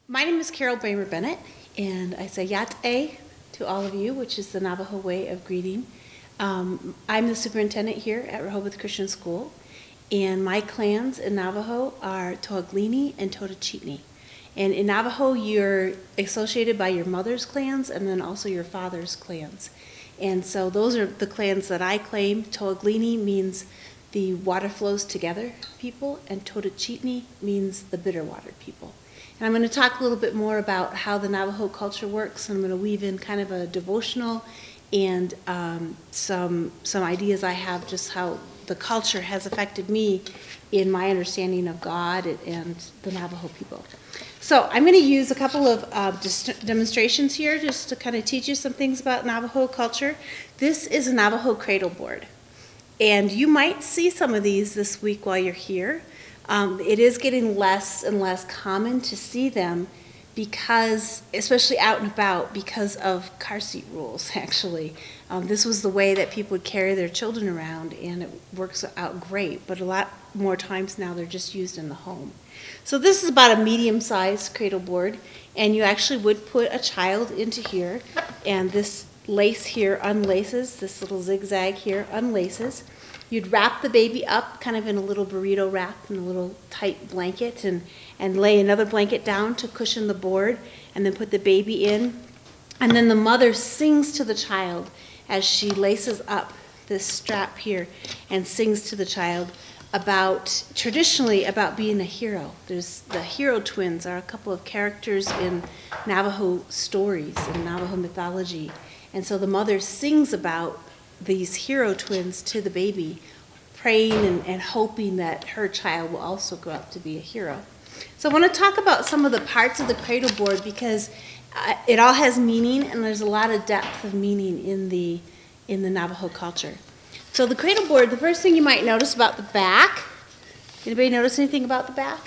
My name is Carol Bremer-Bennett, and I say Yat-A to all of you, which is the Navajo way of greeting. I'm the superintendent here at Rehoboth Christian School, and my clans in Navajo are Toaglini and Totochitni. And in Navajo, you're associated by your mother's clans and then also your father's clans. And so those are the clans that I claim. Toaglini means the water flows together people, and Totochitni means the bitter water people. And I'm going to talk a little bit more about how the Navajo culture works, and I'm going to weave in kind of a devotional and some ideas I have just how the culture has affected me in my understanding of God and the Navajo people. So I'm going to use a couple of demonstrations here just to kind of teach you some things about Navajo culture. This is a Navajo cradleboard, and you might see some of these this week while you're here. It is getting less and less common to see them because, especially out and about, because of car seat rules, actually. This was the way that people would carry their children around, and it works out great, but a lot more times now they're just used in the home. So this is about a medium-sized cradleboard, and you actually would put a child into here, and this lace here unlaces, this little zigzag here unlaces. You'd wrap the baby up kind of in a little burrito wrap in a little tight blanket and lay another blanket down to cushion the board and then put the baby in. And then the mother sings to the child as she laces up this strap here and sings to the child traditionally about being a hero. There's the hero twins are a couple of characters in Navajo stories and Navajo mythology. And so the mother sings about these hero twins to the baby, praying and hoping that her child will also grow up to be a hero. So I want to talk about some of the parts of the cradleboard because it all has meaning, and there's a lot of depth of meaning in the Navajo culture. So the cradleboard, the first thing you might notice about the back, anybody notice anything about the back?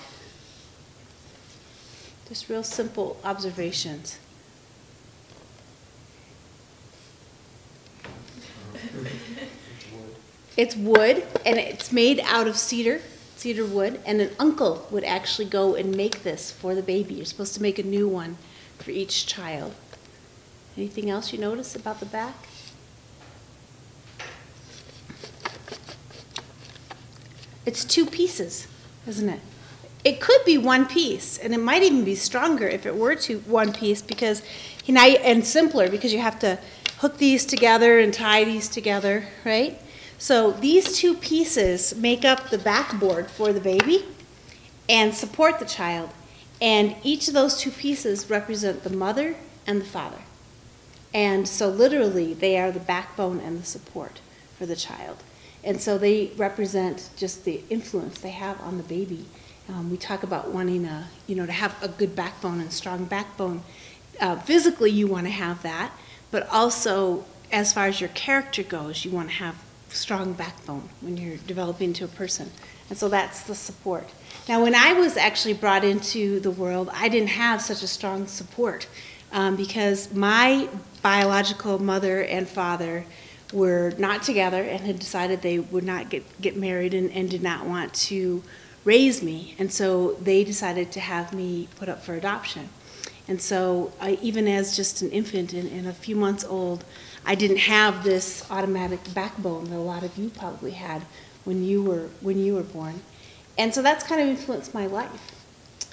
Just real simple observations. It's wood, and it's made out of cedar wood, and an uncle would actually go and make this for the baby. You're supposed to make a new one for each child. Anything else you notice about the back? It's two pieces, isn't it? It could be one piece, and it might even be stronger if it were one piece because and simpler because you have to hook these together and tie these together, right? So these two pieces make up the backboard for the baby and support the child. And each of those two pieces represent the mother and the father. And so literally they are the backbone and the support for the child. And so they represent just the influence they have on the baby. We talk about wanting to have a good backbone and strong backbone. Physically you want to have that, but also as far as your character goes, you want to have strong backbone when you're developing into a person. And so that's the support. Now, when I was actually brought into the world, I didn't have such a strong support because my biological mother and father were not together and had decided they would not get married and did not want to raise me. And so they decided to have me put up for adoption. And so even as just an infant and a few months old, I didn't have this automatic backbone that a lot of you probably had when you were born. And so that's kind of influenced my life.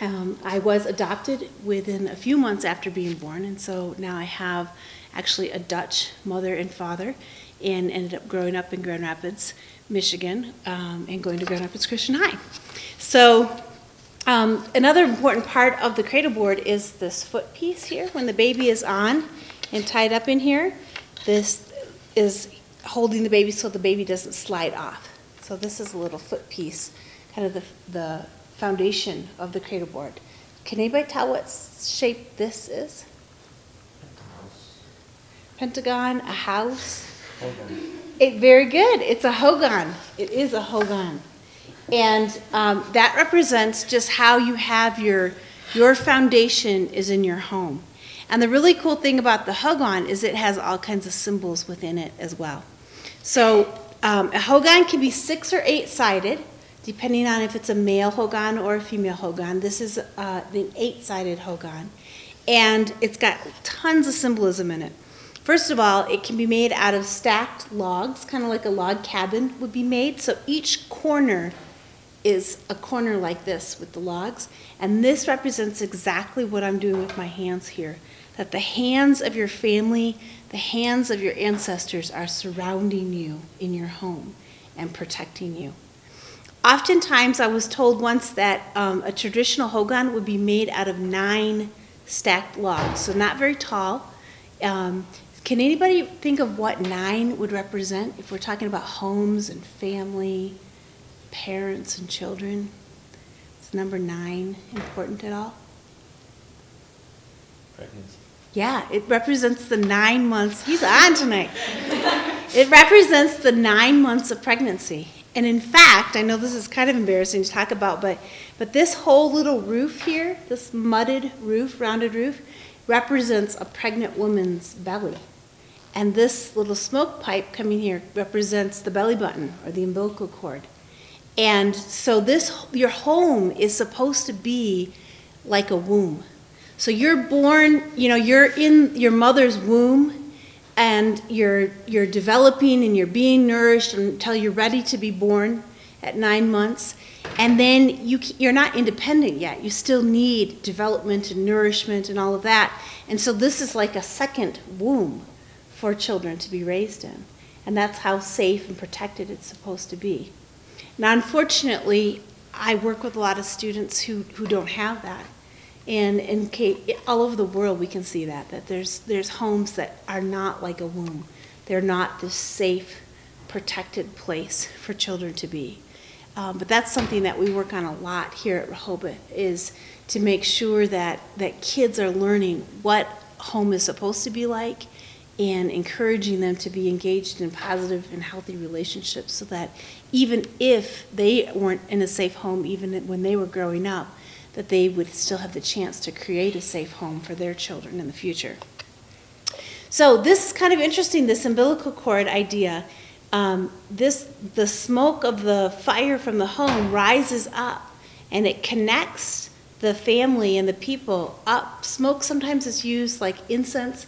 I was adopted within a few months after being born, and so now I have actually a Dutch mother and father and ended up growing up in Grand Rapids, Michigan, and going to Grand Rapids Christian High. So another important part of the cradleboard is this foot piece here. When the baby is on and tied up in here, this is holding the baby so the baby doesn't slide off. So this is a little foot piece, kind of the foundation of the cradleboard. Can anybody tell what shape this is? Pentagon, a house. Very good. It's a hogan. It is a hogan. And that represents just how you have your foundation is in your home. And the really cool thing about the hogan is it has all kinds of symbols within it as well. So a hogan can be 6 or 8 sided, depending on if it's a male hogan or a female hogan. This is an 8-sided hogan, and it's got tons of symbolism in it. First of all, it can be made out of stacked logs, kind of like a log cabin would be made. So each corner is a corner like this with the logs, and this represents exactly what I'm doing with my hands here, that the hands of your family, the hands of your ancestors are surrounding you in your home and protecting you. Oftentimes, I was told once that a traditional hogan would be made out of 9 stacked logs, so not very tall. Can anybody think of what 9 would represent if we're talking about homes and family, parents and children? Is number 9 important at all? Pregnancy. Yeah, it represents the 9 months. He's on tonight. It represents the 9 months of pregnancy. And in fact, I know this is kind of embarrassing to talk about, but this whole little roof here, this mudded roof, rounded roof, represents a pregnant woman's belly. And this little smoke pipe coming here represents the belly button or the umbilical cord. And so your home is supposed to be like a womb. So you're born, you're in your mother's womb, and you're developing and you're being nourished until you're ready to be born at 9 months. And then you're not independent yet. You still need development and nourishment and all of that. And so this is like a second womb for children to be raised in. And that's how safe and protected it's supposed to be. Now, unfortunately, I work with a lot of students who don't have that. And all over the world, we can see that there's homes that are not like a womb. They're not this safe, protected place for children to be. But that's something that we work on a lot here at Rehoboth, is to make sure that kids are learning what home is supposed to be like and encouraging them to be engaged in positive and healthy relationships, so that even if they weren't in a safe home, even when they were growing up, that they would still have the chance to create a safe home for their children in the future. So this is kind of interesting, this umbilical cord idea. The smoke of the fire from the home rises up, and it connects the family and the people up. Smoke sometimes is used like incense.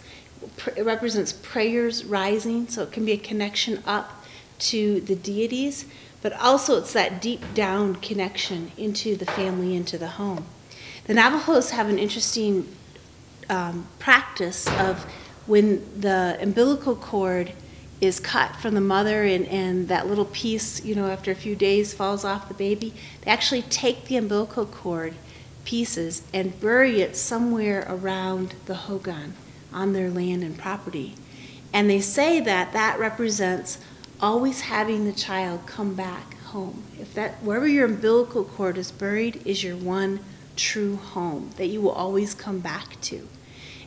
It represents prayers rising, so it can be a connection up to the deities. But also it's that deep down connection into the family, into the home. The Navajos have an interesting practice of when the umbilical cord is cut from the mother and that little piece, after a few days falls off the baby, they actually take the umbilical cord pieces and bury it somewhere around the hogan on their land and property. And they say that represents always having the child come back home. Wherever your umbilical cord is buried is your one true home that you will always come back to.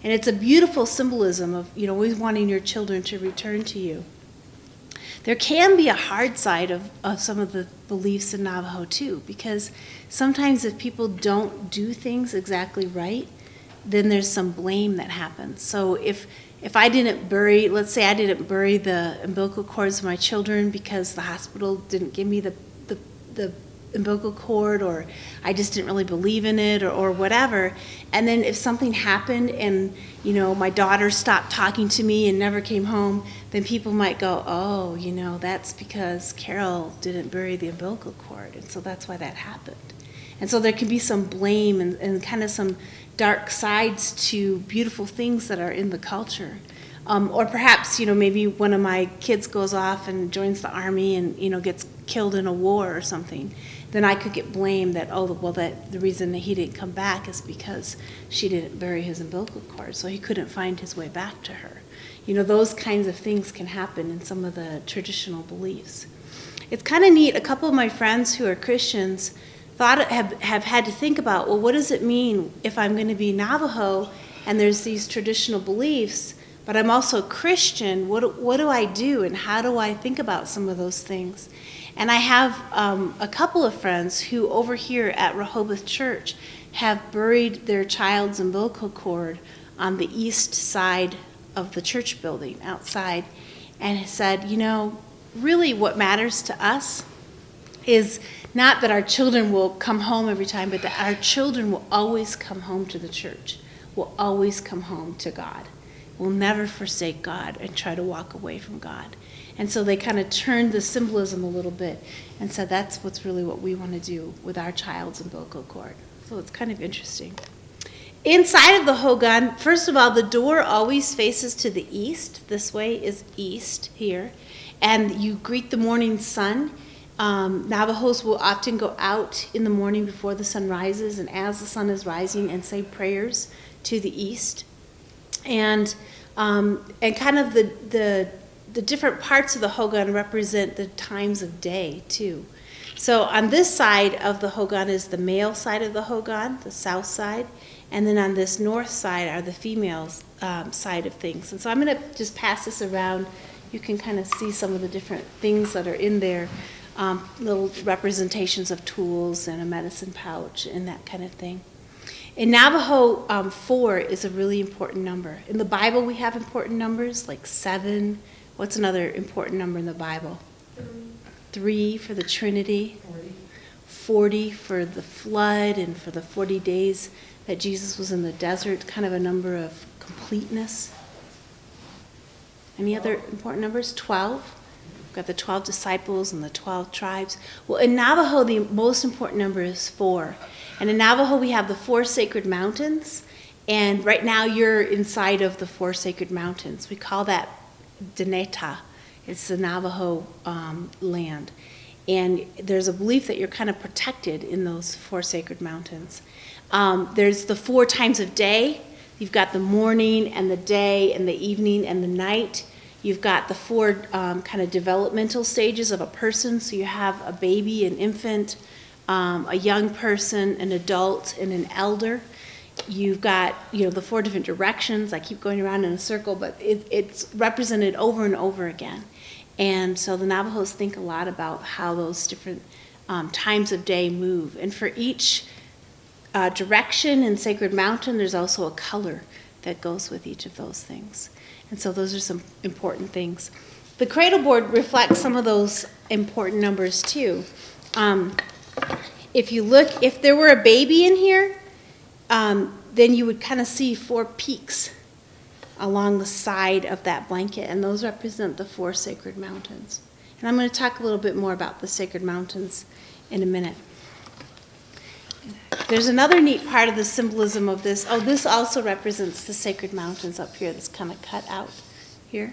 And it's a beautiful symbolism of always wanting your children to return to you. There can be a hard side of some of the beliefs in Navajo too, because sometimes if people don't do things exactly right, then there's some blame that happens. So if I didn't bury, let's say I didn't bury the umbilical cords of my children because the hospital didn't give me the umbilical cord, or I just didn't really believe in it, or whatever, and then if something happened and my daughter stopped talking to me and never came home, then people might go, oh, that's because Carol didn't bury the umbilical cord, and so that's why that happened. And so there can be some blame and kind of some dark sides to beautiful things that are in the culture. Or perhaps, maybe one of my kids goes off and joins the army and, gets killed in a war or something. Then I could get blamed that the reason that he didn't come back is because she didn't bury his umbilical cord, so he couldn't find his way back to her. Those kinds of things can happen in some of the traditional beliefs. It's kind of neat. A couple of my friends who are Christians have had to think about, well, what does it mean if I'm going to be Navajo and there's these traditional beliefs, but I'm also a Christian? What do I do, and how do I think about some of those things? And I have a couple of friends who over here at Rehoboth Church have buried their child's umbilical cord on the east side of the church building outside, and said, really what matters to us is Not that our children will come home every time, but that our children will always come home to the church, will always come home to God, will never forsake God and try to walk away from God. And so they kind of turned the symbolism a little bit and said that's what's really what we want to do with our child's umbilical cord. So it's kind of interesting. Inside of the hogan, first of all, the door always faces to the east. This way is east here. And you greet the morning sun. Navajos will often go out in the morning before the sun rises and as the sun is rising and say prayers to the east. And kind of the different parts of the hogan represent the times of day too. So on this side of the hogan is the male side of the hogan, the south side, and then on this north side are the females' side of things. And so I'm going to just pass this around. You can kind of see some of the different things that are in there, little representations of tools and a medicine pouch and that kind of thing. In Navajo, 4 is a really important number. In the Bible, we have important numbers like 7. What's another important number in the Bible? 3 for the Trinity. 40 for the flood and for the 40 days that Jesus was in the desert, kind of a number of completeness. Any other important numbers? 12. We've got the 12 disciples and the 12 tribes. Well, in Navajo, the most important number is 4. And in Navajo, we have the 4 sacred mountains. And right now, you're inside of the 4 sacred mountains. We call that Deneta. It's the Navajo land. And there's a belief that you're kind of protected in those 4 sacred mountains. There's the 4 times of day. You've got the morning and the day and the evening and the night. You've got the 4 kind of developmental stages of a person. So you have a baby, an infant, a young person, an adult, and an elder. You've got, the 4 different directions. I keep going around in a circle, but it's represented over and over again. And so the Navajos think a lot about how those different times of day move. And for each direction in Sacred Mountain, there's also a color that goes with each of those things. And so those are some important things. The Cradleboard reflects some of those important numbers too. If you look, if there were a baby in here, then you would kind of see 4 peaks along the side of that blanket, and those represent the 4 sacred mountains. And I'm going to talk a little bit more about the sacred mountains in a minute. There's another neat part of the symbolism of this. Oh, this also represents the sacred mountains up here that's kind of cut out here.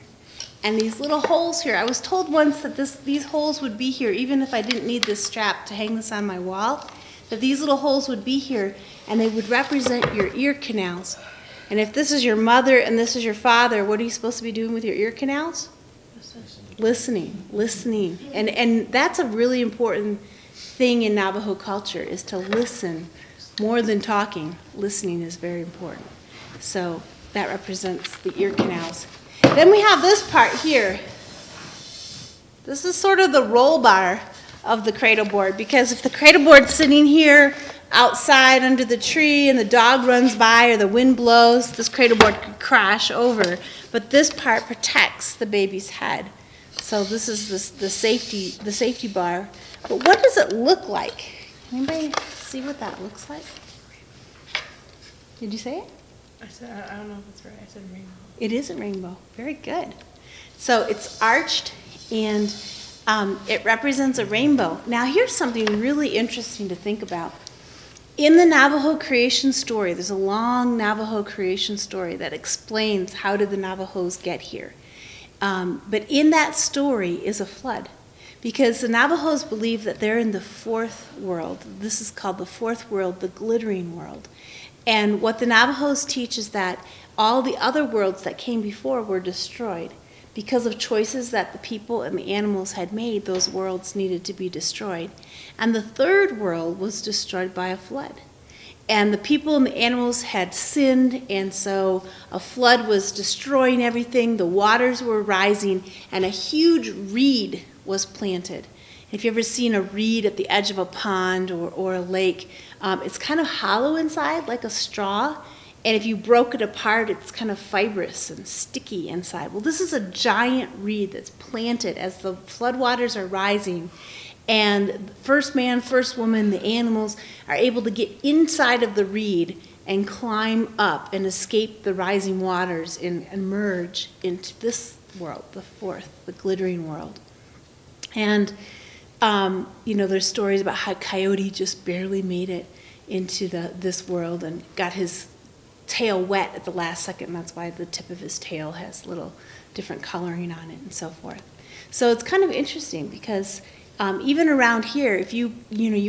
And these little holes here, I was told once that these holes would be here, even if I didn't need this strap to hang this on my wall, that these little holes would be here, and they would represent your ear canals. And if this is your mother and this is your father, what are you supposed to be doing with your ear canals? Listening. And that's a really important thing in Navajo culture, is to listen more than talking. Listening is very important. So that represents the ear canals. Then we have this part here. This is sort of the roll bar of the Cradleboard, because if the Cradleboard's sitting here outside under the tree and the dog runs by or the wind blows, this Cradleboard could crash over. But this part protects the baby's head. So this is the safety bar. But what does it look like? Anybody see what that looks like? Did you say it? I said, I don't know if it's right. I said rainbow. It is a rainbow. Very good. So it's arched, and it represents a rainbow. Now here's something really interesting to think about. In the Navajo creation story, there's a long Navajo creation story that explains how did the Navajos get here. But in that story is a flood, because the Navajos believe that they're in the 4th world. This is called the 4th world, the glittering world. And what the Navajos teach is that all the other worlds that came before were destroyed. Because of choices that the people and the animals had made, those worlds needed to be destroyed. And the 3rd world was destroyed by a flood. And the people and the animals had sinned, and so a flood was destroying everything. The waters were rising, and a huge reed was planted. If you've ever seen a reed at the edge of a pond or a lake, it's kind of hollow inside, like a straw. And if you broke it apart, it's kind of fibrous and sticky inside. Well, this is a giant reed that's planted as the floodwaters are rising. And first man, first woman, the animals are able to get inside of the reed and climb up and escape the rising waters and emerge into this world, the fourth, the glittering world. And, there's stories about how Coyote just barely made it into this world and got his tail wet at the last second. And that's why the tip of his tail has little different coloring on it and so forth. So it's kind of interesting because even around here, if you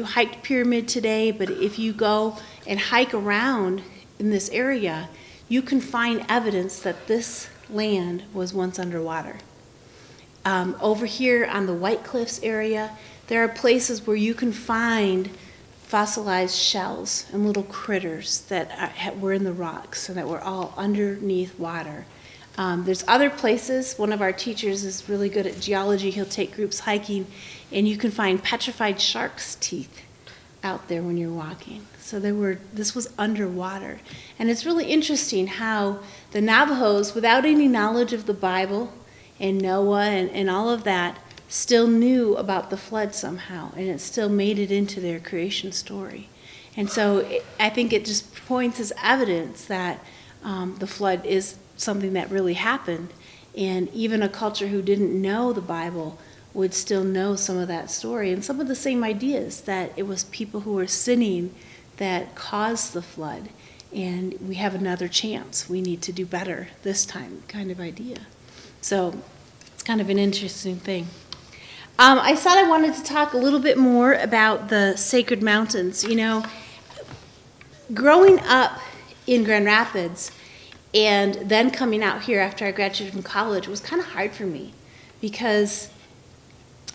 hiked Pyramid today, but if you go and hike around in this area, you can find evidence that this land was once underwater. Over here on the White Cliffs area, there are places where you can find fossilized shells and little critters that were in the rocks and that were all underneath water. There's other places. One of our teachers is really good at geology. He'll take groups hiking, and you can find petrified shark's teeth out there when you're walking. So this was underwater. And it's really interesting how the Navajos, without any knowledge of the Bible and Noah and all of that, still knew about the flood somehow, and it still made it into their creation story. And so I think it just points as evidence that the flood is something that really happened, and even a culture who didn't know the Bible would still know some of that story and some of the same ideas, that it was people who were sinning that caused the flood, and we have another chance. We need to do better this time, kind of idea. So it's kind of an interesting thing. I thought I wanted to talk a little bit more about the sacred mountains. Growing up in Grand Rapids and then coming out here after I graduated from college was kind of hard for me because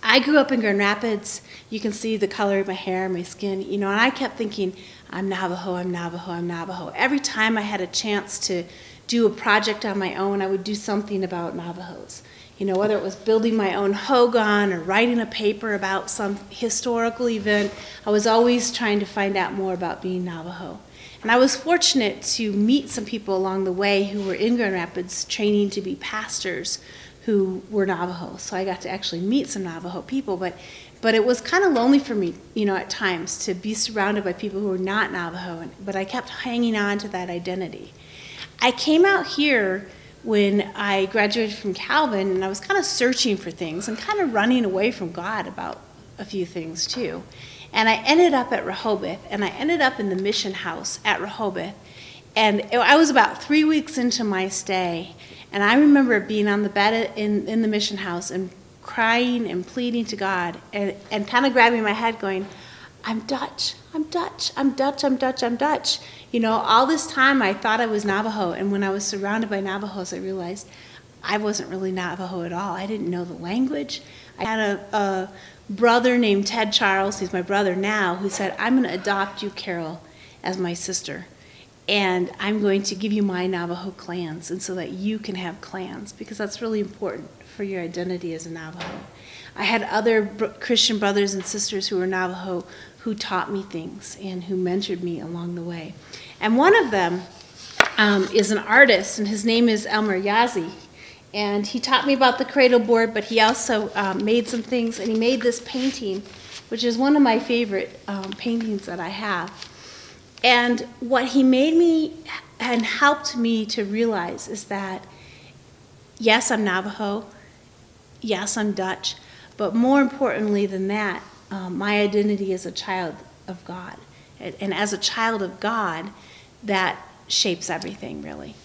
I grew up in Grand Rapids. You can see the color of my hair, my skin, and I kept thinking, I'm Navajo, I'm Navajo, I'm Navajo. Every time I had a chance to do a project on my own, I would do something about Navajos. Whether it was building my own hogan or writing a paper about some historical event, I was always trying to find out more about being Navajo. And I was fortunate to meet some people along the way who were in Grand Rapids training to be pastors who were Navajo. So I got to actually meet some Navajo people, but it was kind of lonely for me, at times to be surrounded by people who were not Navajo, but I kept hanging on to that identity. I came out here when I graduated from Calvin, and I was kind of searching for things and kind of running away from God about a few things too. And I ended up at Rehoboth, and I ended up in the mission house at Rehoboth. And I was about 3 weeks into my stay, and I remember being on the bed in the mission house and crying and pleading to God and kind of grabbing my head going, I'm Dutch, I'm Dutch, I'm Dutch, I'm Dutch, I'm Dutch. All this time I thought I was Navajo, and when I was surrounded by Navajos, I realized I wasn't really Navajo at all. I didn't know the language. I had a brother named Ted Charles, he's my brother now, who said, I'm going to adopt you, Carol, as my sister, and I'm going to give you my Navajo clans, and so that you can have clans, because that's really important for your identity as a Navajo. I had other Christian brothers and sisters who were Navajo who taught me things and who mentored me along the way. And one of them is an artist, and his name is Elmer Yazzie. And he taught me about the Cradleboard, but he also made some things, and he made this painting, which is one of my favorite paintings that I have. And what he made me and helped me to realize is that, yes, I'm Navajo, yes, I'm Dutch, but more importantly than that, my identity is a child of God. And as a child of God, that shapes everything, really.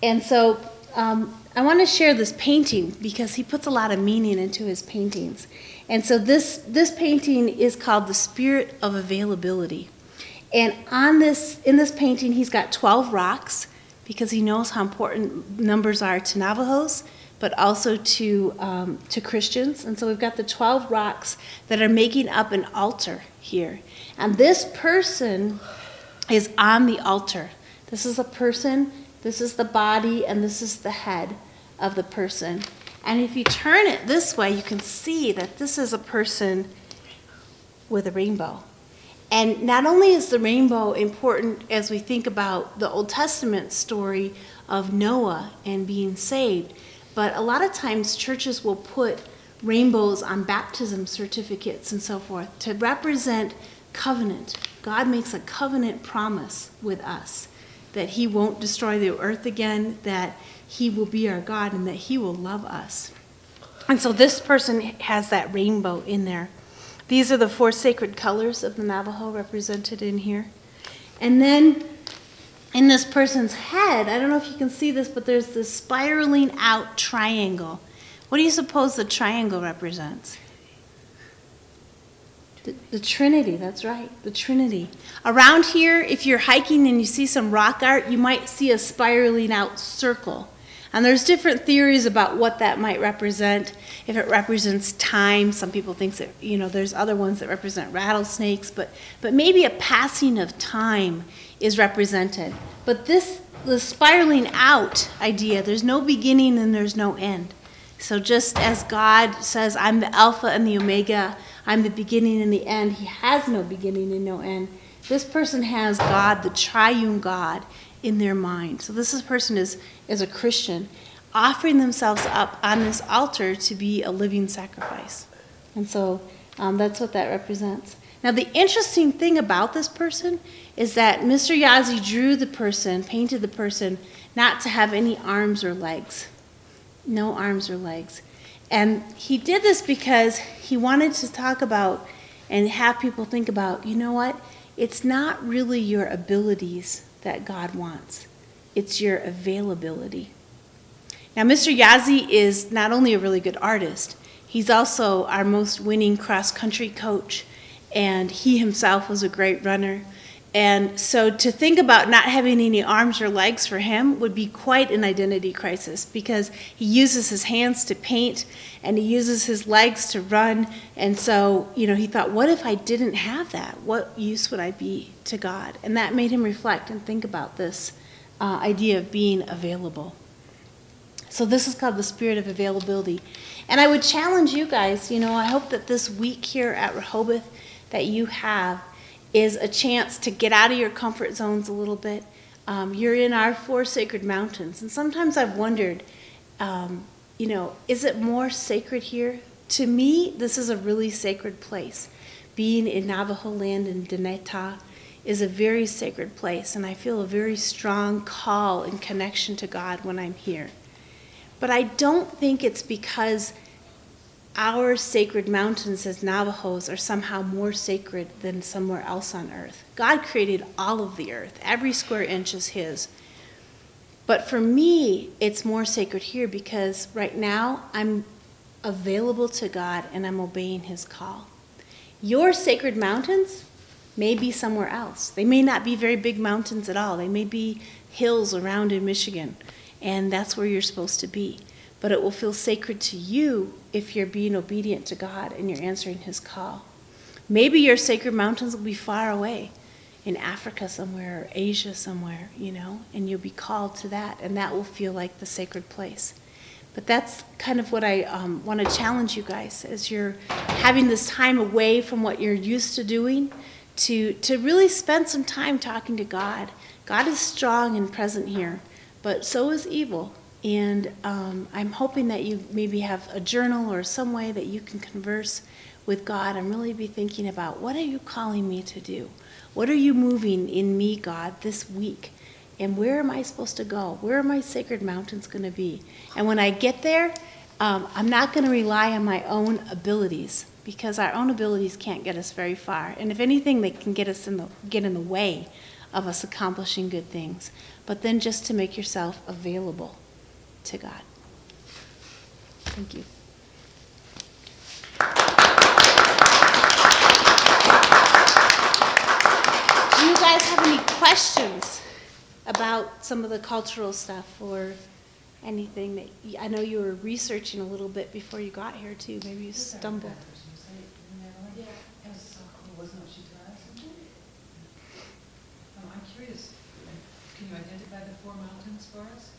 And so I want to share this painting because he puts a lot of meaning into his paintings. And so this painting is called The Spirit of Availability. And in this painting, he's got 12 rocks because he knows how important numbers are to Navajos, but also to Christians. And so we've got the 12 rocks that are making up an altar here. And this person is on the altar. This is a person, this is the body, and this is the head of the person. And if you turn it this way, you can see that this is a person with a rainbow. And not only is the rainbow important as we think about the Old Testament story of Noah and being saved, but a lot of times churches will put rainbows on baptism certificates and so forth to represent covenant. God makes a covenant promise with us that he won't destroy the earth again, that he will be our God, and that he will love us. And so this person has that rainbow in there. These are the 4 sacred colors of the Navajo represented in here. And then in this person's head, I don't know if you can see this, but there's this spiraling out triangle. What do you suppose the triangle represents? The Trinity, that's right, the Trinity. Around here, if you're hiking and you see some rock art, you might see a spiraling out circle. And there's different theories about what that might represent. If it represents time, some people think that, there's other ones that represent rattlesnakes, but maybe a passing of time is represented. But the spiraling out idea, there's no beginning and there's no end. So just as God says, I'm the Alpha and the Omega, I'm the beginning and the end, he has no beginning and no end. This person has God, the triune God, in their mind. So this person is a Christian, offering themselves up on this altar to be a living sacrifice. And so that's what that represents. Now the interesting thing about this person is that Mr. Yazzie drew the person, painted the person, not to have any arms or legs. No arms or legs. And he did this because he wanted to talk about and have people think about, you know what? It's not really your abilities that God wants. It's your availability. Now, Mr. Yazzie is not only a really good artist, he's also our most winning cross-country coach, and he himself was a great runner. And so to think about not having any arms or legs for him would be quite an identity crisis, because he uses his hands to paint and he uses his legs to run. And so, he thought, what if I didn't have that? What use would I be to God? And that made him reflect and think about this idea of being available. So this is called the spirit of availability. And I would challenge you guys, I hope that this week here at Rehoboth that you have is a chance to get out of your comfort zones a little bit. You're in our 4 sacred mountains. And sometimes I've wondered, is it more sacred here? To me, this is a really sacred place. Being in Navajo land in Deneta is a very sacred place. And I feel a very strong call and connection to God when I'm here. But I don't think it's because our sacred mountains as Navajos are somehow more sacred than somewhere else on earth. God created all of the earth. Every square inch is his. But for me, it's more sacred here because right now I'm available to God and I'm obeying his call. Your sacred mountains may be somewhere else. They may not be very big mountains at all. They may be hills around in Michigan, and that's where you're supposed to be. But it will feel sacred to you if you're being obedient to God and you're answering his call. Maybe your sacred mountains will be far away in Africa somewhere or Asia somewhere, and you'll be called to that, and that will feel like the sacred place. But that's kind of what I want to challenge you guys as you're having this time away from what you're used to doing to really spend some time talking to God. God is strong and present here, but so is evil. And I'm hoping that you maybe have a journal or some way that you can converse with God and really be thinking about, what are you calling me to do? What are you moving in me, God, this week? And where am I supposed to go? Where are my sacred mountains going to be? And when I get there, I'm not going to rely on my own abilities, because our own abilities can't get us very far. And if anything, they can get in the way of us accomplishing good things. But then just to make yourself available to God. Thank you. Do you guys have any questions about some of the cultural stuff or anything that I know you were researching a little bit before you got here too? Maybe you stumbled. I'm curious, can you identify the 4 mountains for us?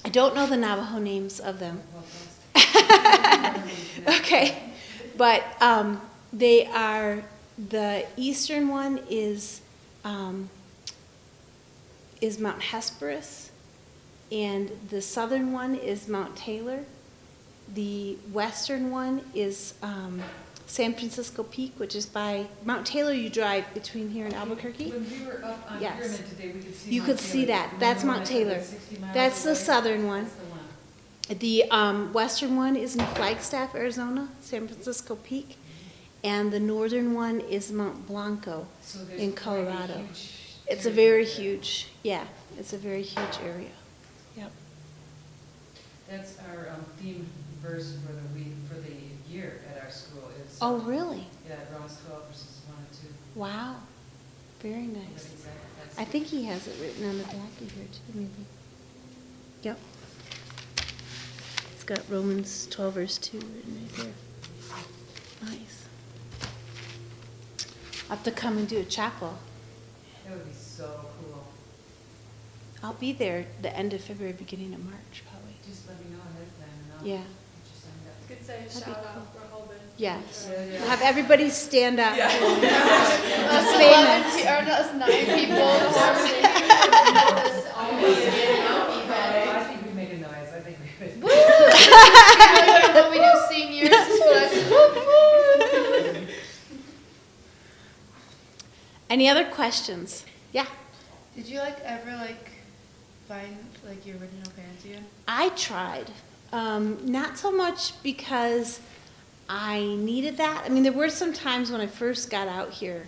I don't know the Navajo names of them. Okay, but they are, the eastern one is Mount Hesperus, and the southern one is Mount Taylor, The western one is San Francisco Peak, which is by Mount Taylor. You drive between here and Albuquerque. When we were up on Yes. Pyramid today, we could see You Mount could see Taylor. that. Remember That's when Mount I said Taylor. that's 60 miles That's the away? southern one. That's the one. The western one is in Flagstaff, Arizona, San Francisco Peak, and the northern one is Mount Blanco So there's in quite a Colorado. huge It's a territory very there. huge, yeah, it's a very huge area. Yep. That's our theme verse for the week, for the year at our school. It's, Oh, really? Yeah, Romans 12 verses 1 and 2. Wow. Very That's nice. exactly- that's I think he has it written on the back of here too, maybe. Yep. It's got Romans 12 verse 2 written right there. Nice. I'll have to come and do a chapel. That would be so cool. I'll be there the end of February, beginning of March, probably. Just let me know ahead of time and I'll Yeah. get you signed up. Could say That'd be shout cool. out Rehoboth. Yes. Yeah. We'll have everybody stand up. Yeah. It's Us famous. 11 or us 9 people. I think we made a noise. I think we did. When we do seniors. Any other questions? Yeah. Did you ever find your original parents again? I tried. Not so much because I needed that. I mean, there were some times when I first got out here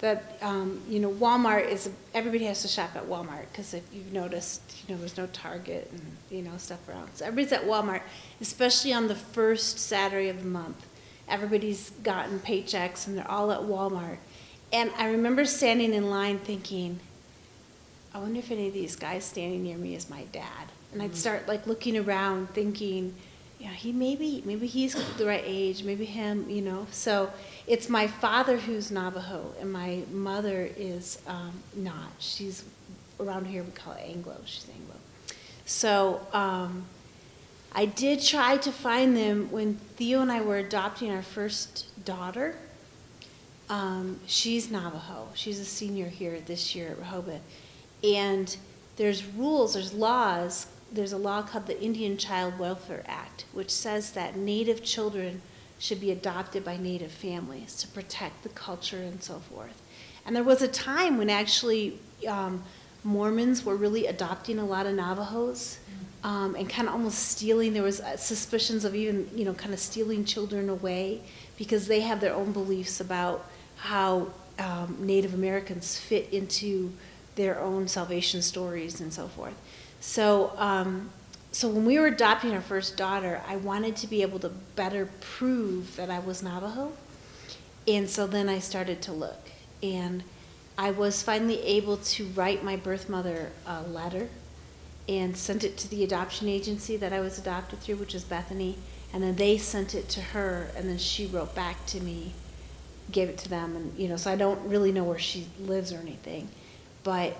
that, Walmart is, everybody has to shop at Walmart because if you've noticed, there's no Target and, stuff around. So everybody's at Walmart, especially on the first Saturday of the month. Everybody's gotten paychecks and they're all at Walmart. And I remember standing in line thinking, I wonder if any of these guys standing near me is my dad. And I'd start looking around thinking, he maybe he's the right age, maybe him, So it's my father who's Navajo and my mother is not. She's around here we call it Anglo. She's Anglo. So I did try to find them when Theo and I were adopting our first daughter. She's Navajo. She's a senior here this year at Rehoboth. And there's rules, there's laws. There's a law called the Indian Child Welfare Act, which says that Native children should be adopted by Native families to protect the culture and so forth. And there was a time when actually Mormons were really adopting a lot of Navajos and kind of almost stealing. There was suspicions of even, kind of stealing children away because they have their own beliefs about how Native Americans fit into their own salvation stories and so forth. So, so when we were adopting our first daughter, I wanted to be able to better prove that I was Navajo. And so then I started to look. And I was finally able to write my birth mother a letter and sent it to the adoption agency that I was adopted through, which is Bethany. And then they sent it to her, and then she wrote back to me, gave it to them. And, so I don't really know where she lives or anything. But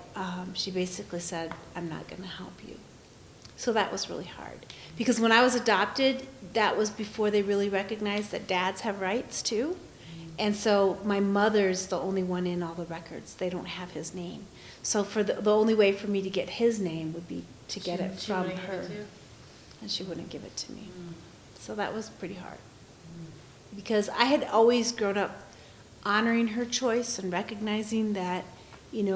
she basically said, I'm not going to help you. So that was really hard. Because when I was adopted, that was before they really recognized that dads have rights too. And so my mother's the only one in all the records. They don't have his name. So for the only way for me to get his name would be to get it She from wouldn't give her. it to you? And she wouldn't give it to me. So that was pretty hard. Because I had always grown up honoring her choice and recognizing that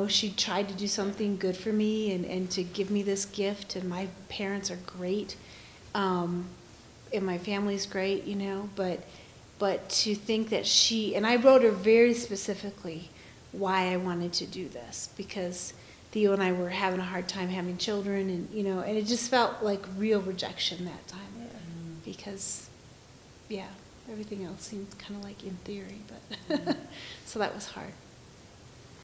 she tried to do something good for me and to give me this gift, and my parents are great, and my family's great, but to think that and I wrote her very specifically why I wanted to do this, because Theo and I were having a hard time having children, and and it just felt like real rejection that time, because, everything else seemed kind of like in theory, but so that was hard.